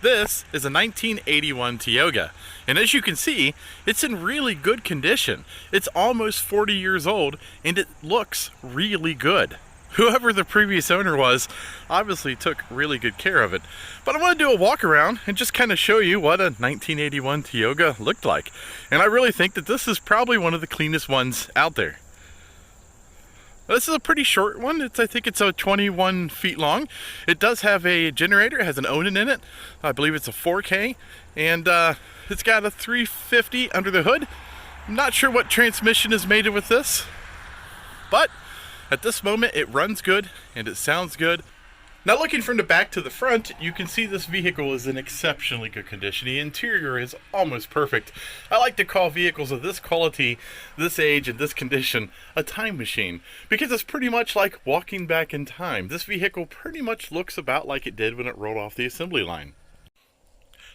This is a 1981 Tioga, and as you can see, it's in really good condition. It's almost 40 years old, and it looks really good. Whoever the previous owner was obviously took really good care of it. But I want to do a walk around and just kind of show you what a 1981 Tioga looked like. And I really think that this is probably one of the cleanest ones out there. This is a pretty short one. I think it's 21 feet long. It does have a generator. It has an Onan in it. I believe it's a 4K. And it's got a 350 under the hood. I'm not sure what transmission is mated with this, but at this moment it runs good and it sounds good. Now, looking from the back to the front, you can see this vehicle is in exceptionally good condition. The interior is almost perfect. I like to call vehicles of this quality, this age, and this condition a time machine, because it's pretty much like walking back in time. This vehicle pretty much looks about like it did when it rolled off the assembly line.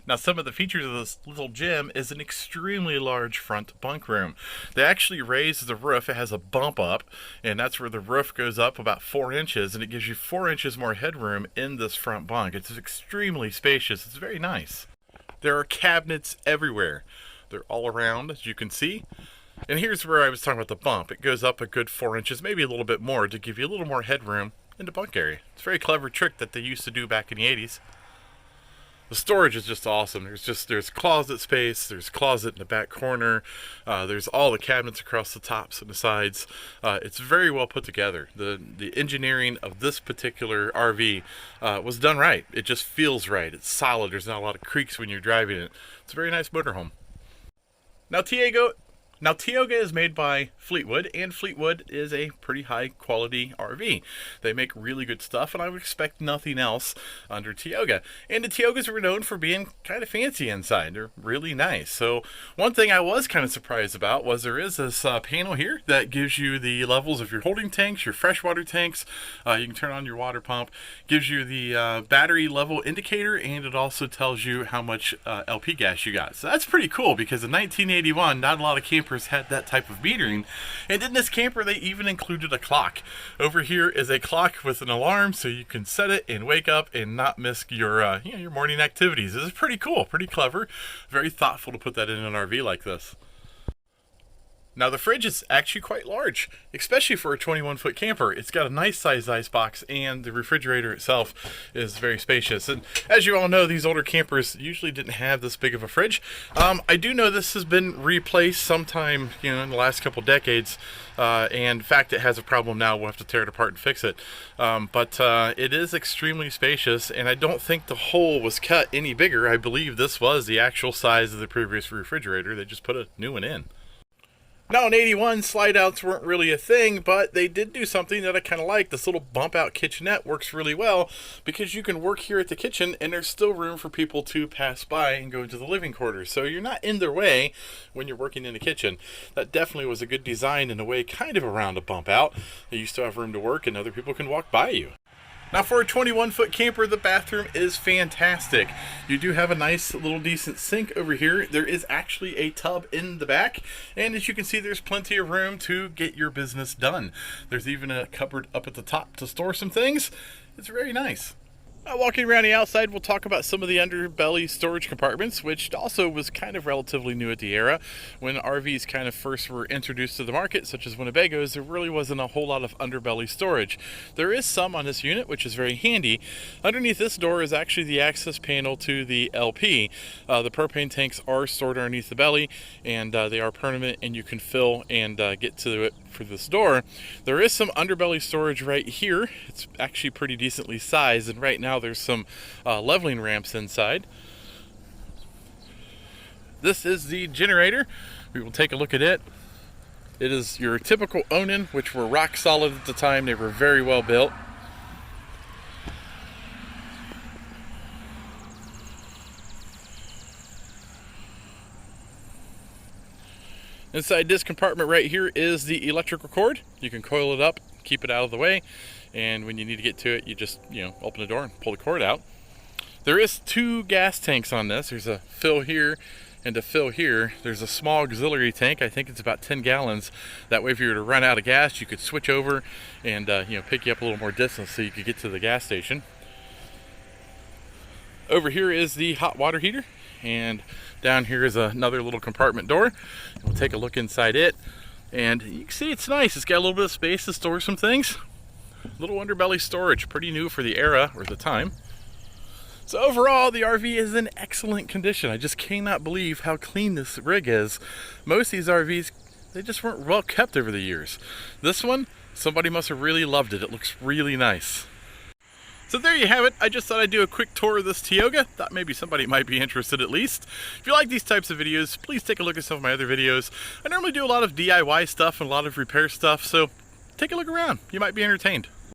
Now, some of the features of this little gem is an extremely large front bunk room. They actually raise the roof. It has a bump up, and that's where the roof goes up about 4 inches, and it gives you 4 inches more headroom in this front bunk. It's extremely spacious. It's very nice. There are cabinets everywhere. They're all around, as you can see. And here's where I was talking about the bump. It goes up a good 4 inches, maybe a little bit more, to give you a little more headroom in the bunk area. It's a very clever trick that they used to do back in the 80s. The storage is just awesome. There's closet space, there's closet in the back corner, there's all the cabinets across the tops and the sides. It's very well put together. The engineering of this particular RV was done right. It just feels right. It's solid. There's not a lot of creaks when you're driving it. It's a very nice motorhome. Now, Tioga is made by Fleetwood, and Fleetwood is a pretty high quality RV. They make really good stuff, and I would expect nothing else under Tioga. And the Tiogas are known for being kind of fancy inside. They're really nice. So one thing I was kind of surprised about was there is this panel here that gives you the levels of your holding tanks, your freshwater tanks. You can turn on your water pump. Gives you the battery level indicator, and it also tells you how much LP gas you got. So that's pretty cool, because in 1981, not a lot of campers had that type of metering. And in this camper, they even included a clock. Over here is a clock with an alarm, so you can set it and wake up and not miss your your morning activities. This is pretty cool, pretty clever, very thoughtful to put that in an RV like this. Now, the fridge is actually quite large, especially for a 21-foot camper. It's got a nice size icebox, and the refrigerator itself is very spacious. And as you all know, these older campers usually didn't have this big of a fridge. I do know this has been replaced sometime, in the last couple decades. And in fact, it has a problem now. We'll have to tear it apart and fix it. But it is extremely spacious, and I don't think the hole was cut any bigger. I believe this was the actual size of the previous refrigerator. They just put a new one in. Now, in 81, slide outs weren't really a thing, but they did do something that I kind of like. This little bump out kitchenette works really well, because you can work here at the kitchen and there's still room for people to pass by and go into the living quarters. So you're not in their way when you're working in the kitchen. That definitely was a good design in a way, kind of around a bump out. You still have room to work and other people can walk by you. Now, for a 21-foot camper, the bathroom is fantastic. You do have a nice little decent sink over here. There is actually a tub in the back, and as you can see, there's plenty of room to get your business done. There's even a cupboard up at the top to store some things. It's very nice. Walking around the outside, we'll talk about some of the underbelly storage compartments, which also was kind of relatively new at the era. When RVs kind of first were introduced to the market, such as Winnebagos, there really wasn't a whole lot of underbelly storage. There is some on this unit, which is very handy. Underneath this door is actually the access panel to the LP. The propane tanks are stored underneath the belly, and they are permanent, and you can fill and get to it for this door. There is some underbelly storage right here. It's actually pretty decently sized, and right now there's some leveling ramps inside. This is the generator. We will take a look at it. It is your typical Onan, which were rock solid at the time. They were very well built. Inside this compartment right here is the electrical cord. You can coil it up, keep it out of the way, and when you need to get to it, you just open the door and pull the cord out. There is 2 gas tanks on this. There's a fill here and a fill here. There's a small auxiliary tank. I think it's about 10 gallons. That way, if you were to run out of gas, you could switch over and pick you up a little more distance so you could get to the gas station. Over here is the hot water heater, and down here is another little compartment door. We'll take a look inside it, and you can see it's nice. It's got a little bit of space to store some things. Little underbelly storage, pretty new for the era or the time. So overall, the RV is in excellent condition. I just cannot believe how clean this rig is. Most of these RVs, they just weren't well kept over the years. This one, somebody must have really loved it. It looks really nice. So there you have it. I just thought I'd do a quick tour of this Tioga. Thought maybe somebody might be interested at least. If you like these types of videos, please take a look at some of my other videos. I normally do a lot of DIY stuff and a lot of repair stuff, so take a look around. You might be entertained.